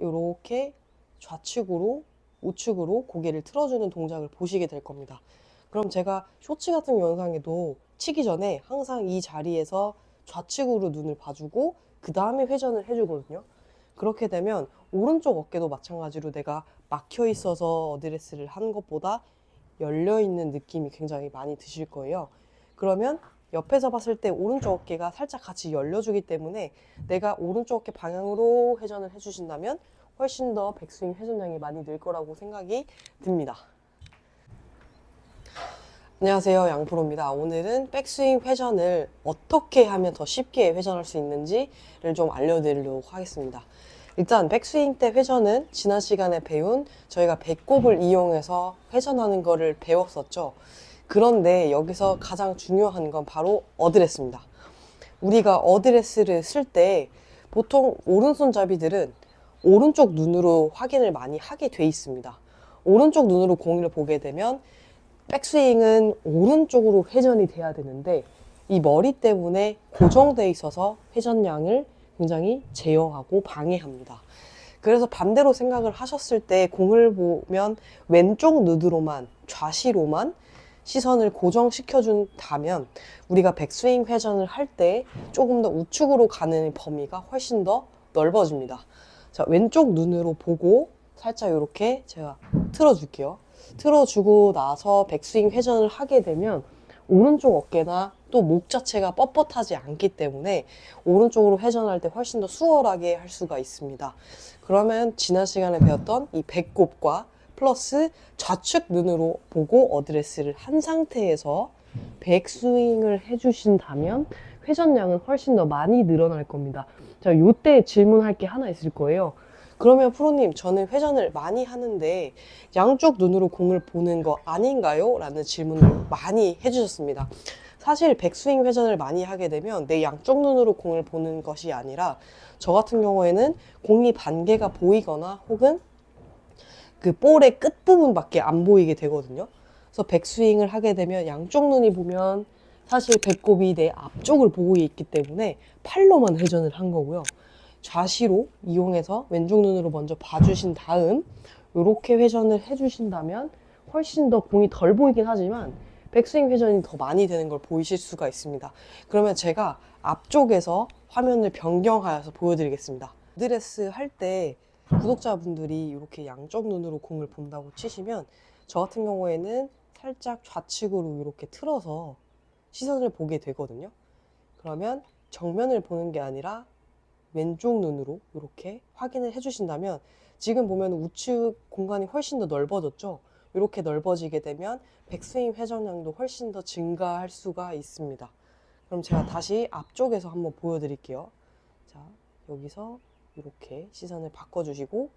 이렇게 좌측으로 우측으로 고개를 틀어주는 동작을 보시게 될 겁니다. 그럼 제가 쇼츠 같은 영상에도 치기 전에 항상 이 자리에서 좌측으로 눈을 봐주고 그 다음에 회전을 해주거든요. 그렇게 되면 오른쪽 어깨도 마찬가지로 내가 막혀 있어서 어드레스를 하는 것보다 열려 있는 느낌이 굉장히 많이 드실 거예요. 그러면 옆에서 봤을 때 오른쪽 어깨가 살짝 같이 열려주기 때문에 내가 오른쪽 어깨 방향으로 회전을 해주신다면 훨씬 더 백스윙 회전량이 많이 늘 거라고 생각이 듭니다. 안녕하세요, 양프로입니다. 오늘은 백스윙 회전을 어떻게 하면 더 쉽게 회전할 수 있는지를 좀 알려드리려고 하겠습니다. 일단 백스윙 때 회전은 지난 시간에 배운 저희가 배꼽을 이용해서 회전하는 거를 배웠었죠. 그런데 여기서 가장 중요한 건 바로 어드레스입니다. 우리가 어드레스를 쓸 때 보통 오른손잡이들은 오른쪽 눈으로 확인을 많이 하게 돼 있습니다. 오른쪽 눈으로 공을 보게 되면 백스윙은 오른쪽으로 회전이 돼야 되는데 이 머리 때문에 고정돼 있어서 회전량을 굉장히 제어하고 방해합니다. 그래서 반대로 생각을 하셨을 때 공을 보면 왼쪽 눈으로만 좌시로만 시선을 고정시켜 준다면 우리가 백스윙 회전을 할 때 조금 더 우측으로 가는 범위가 훨씬 더 넓어집니다. 자, 왼쪽 눈으로 보고 살짝 이렇게 제가 틀어줄게요. 틀어주고 나서 백스윙 회전을 하게 되면 오른쪽 어깨나 또 목 자체가 뻣뻣하지 않기 때문에 오른쪽으로 회전할 때 훨씬 더 수월하게 할 수가 있습니다. 그러면 지난 시간에 배웠던 이 배꼽과 플러스 좌측 눈으로 보고 어드레스를 한 상태에서 백스윙을 해주신다면 회전량은 훨씬 더 많이 늘어날 겁니다. 자, 요때 질문할 게 하나 있을 거예요. 그러면 프로님, 저는 회전을 많이 하는데 양쪽 눈으로 공을 보는 거 아닌가요? 라는 질문을 많이 해주셨습니다. 사실 백스윙 회전을 많이 하게 되면 내 양쪽 눈으로 공을 보는 것이 아니라 저 같은 경우에는 공이 반개가 보이거나 혹은 그 볼의 끝부분밖에 안 보이게 되거든요. 그래서 백스윙을 하게 되면 양쪽 눈이 보면 사실 배꼽이 내 앞쪽을 보고 있기 때문에 팔로만 회전을 한 거고요. 좌시로 이용해서 왼쪽 눈으로 먼저 봐주신 다음 이렇게 회전을 해주신다면 훨씬 더 공이 덜 보이긴 하지만 백스윙 회전이 더 많이 되는 걸 보이실 수가 있습니다. 그러면 제가 앞쪽에서 화면을 변경하여서 보여드리겠습니다. 어드레스 할 때 구독자분들이 이렇게 양쪽 눈으로 공을 본다고 치시면 저 같은 경우에는 살짝 좌측으로 이렇게 틀어서 시선을 보게 되거든요. 그러면 정면을 보는 게 아니라 왼쪽 눈으로 이렇게 확인을 해주신다면 지금 보면 우측 공간이 훨씬 더 넓어졌죠. 이렇게 넓어지게 되면 백스윙 회전량도 훨씬 더 증가할 수가 있습니다. 그럼 제가 다시 앞쪽에서 한번 보여드릴게요. 자, 여기서 이렇게 시선을 바꿔주시고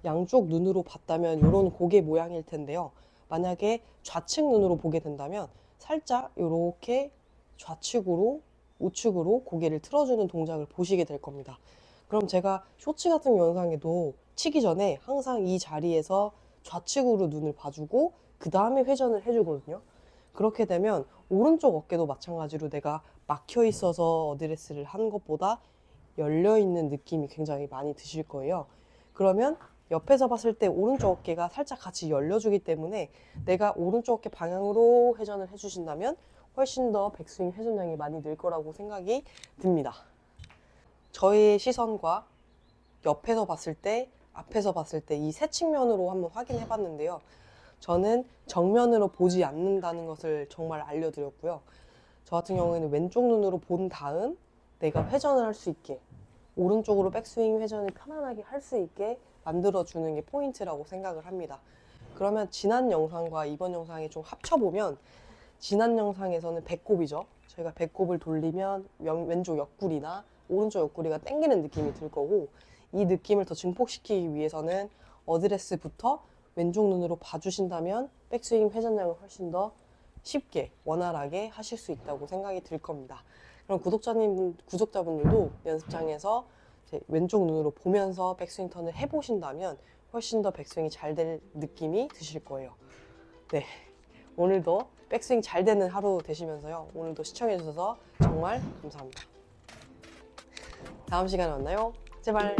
양쪽 눈으로 봤다면 이런 고개 모양일 텐데요. 만약에 좌측 눈으로 보게 된다면 살짝 이렇게 좌측으로 우측으로 고개를 틀어주는 동작을 보시게 될 겁니다. 그럼 제가 쇼츠 같은 영상에도 치기 전에 항상 이 자리에서 좌측으로 눈을 봐주고 그 다음에 회전을 해주거든요. 그렇게 되면 오른쪽 어깨도 마찬가지로 내가 막혀 있어서 어드레스를 하는 것보다 열려 있는 느낌이 굉장히 많이 드실 거예요. 그러면 옆에서 봤을 때 오른쪽 어깨가 살짝 같이 열려주기 때문에 내가 오른쪽 어깨 방향으로 회전을 해주신다면 훨씬 더 백스윙 회전량이 많이 늘 거라고 생각이 듭니다. 저의 시선과 옆에서 봤을 때, 앞에서 봤을 때 이 세 측면으로 한번 확인해 봤는데요. 저는 정면으로 보지 않는다는 것을 정말 알려드렸고요. 저 같은 경우에는 왼쪽 눈으로 본 다음 내가 회전을 할 수 있게 오른쪽으로 백스윙 회전을 편안하게 할 수 있게 만들어주는 게 포인트라고 생각을 합니다. 그러면 지난 영상과 이번 영상이 좀 합쳐보면 지난 영상에서는 배꼽이죠. 저희가 배꼽을 돌리면 왼쪽 옆구리나 오른쪽 옆구리가 당기는 느낌이 들 거고 이 느낌을 더 증폭시키기 위해서는 어드레스부터 왼쪽 눈으로 봐주신다면 백스윙 회전량을 훨씬 더 쉽게 원활하게 하실 수 있다고 생각이 들 겁니다. 그럼 구독자분들도 연습장에서 왼쪽 눈으로 보면서 백스윙 턴을 해보신다면 훨씬 더 백스윙이 잘 될 느낌이 드실 거예요. 네, 오늘도 백스윙 잘 되는 하루 되시면서요. 오늘도 시청해주셔서 정말 감사합니다. 다음 시간에 만나요. 제발.